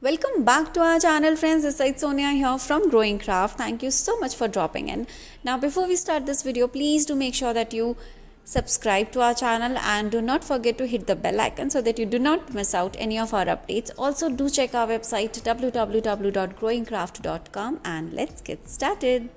Welcome back to our channel, friends. This is Sonia here from Growing Craft. Thank you so much for dropping in. Now, before we start this video, please do make sure that you subscribe to our channel and do not forget to hit the bell icon so that you do not miss out any of our updates. Also, do check our website www.growingcraft.com and let's get started.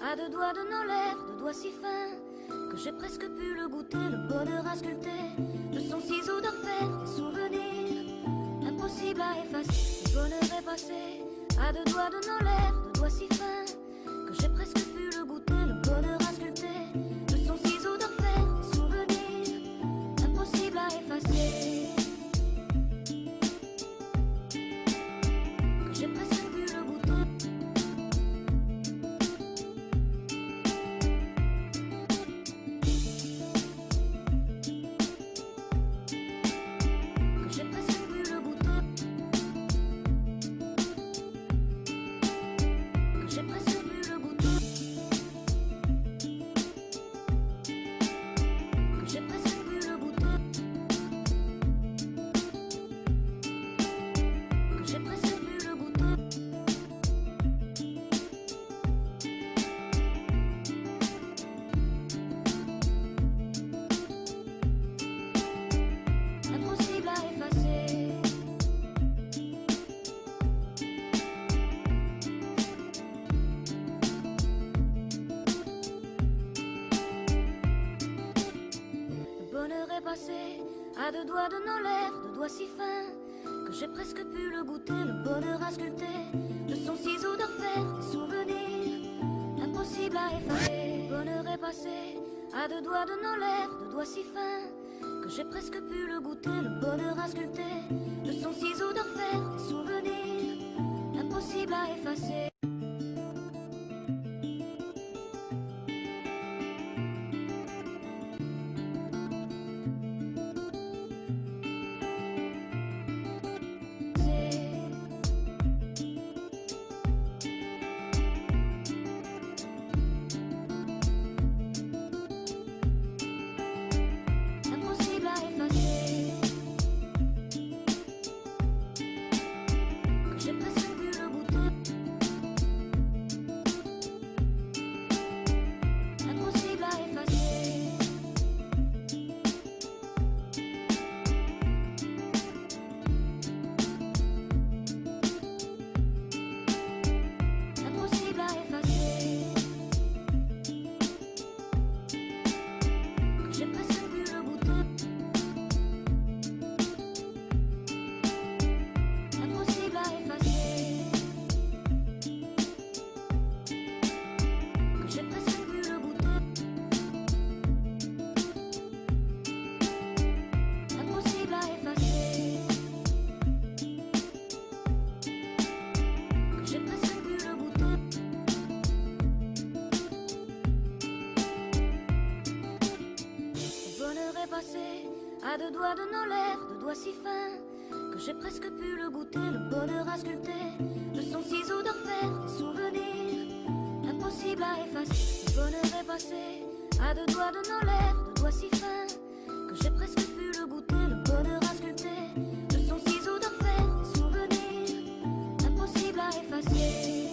À deux doigts de nos lèvres, deux doigts si fins que j'ai presque pu le goûter, le bonheur à sculpter de son ciseau d'orfèvre, des souvenirs impossibles à effacer. Le bonheur est passé à deux doigts de nos lèvres, deux doigts si fins que j'ai presque pu le goûter, le bonheur à sculpter de son ciseau d'orfèvre, des souvenirs impossibles à effacer. Que j'ai presque pu le goûter. À deux doigts de nos lèvres, deux doigts si fins que j'ai presque pu le goûter, le bonheur à sculpter de son ciseau d'orfèvre, des souvenirs impossibles à effacer. Le bonheur est passé à deux doigts de nos lèvres, deux doigts si fins que j'ai presque pu le goûter, le bonheur à sculpter de son ciseau d'orfèvre, des souvenirs impossibles à effacer. À deux doigts de nos lèvres, deux doigts si fins que j'ai presque pu le goûter, le bonheur à sculpter de son ciseau d'orfèvre, des souvenirs impossibles à effacer. Le bonheur est passé à deux doigts de nos lèvres, deux doigts si fins que j'ai presque pu le goûter, le bonheur à sculpter de son ciseau d'orfèvre, des souvenirs impossibles à effacer.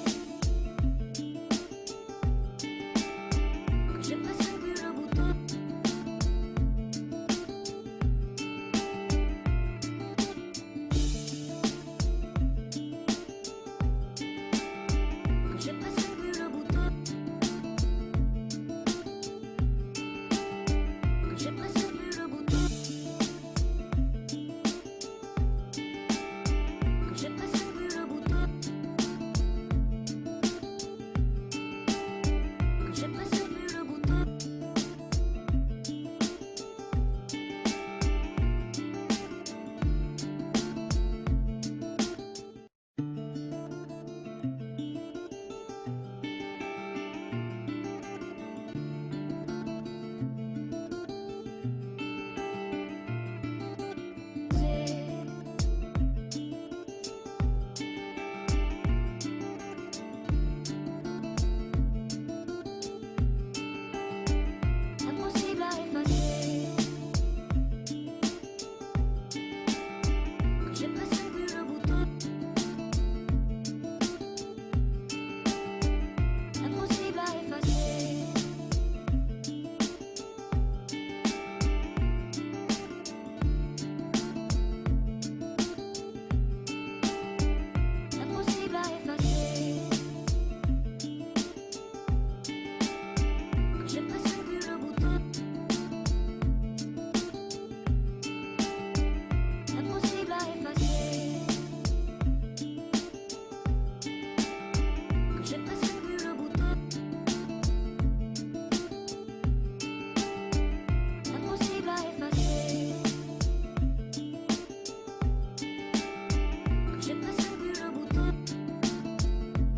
J'ai presque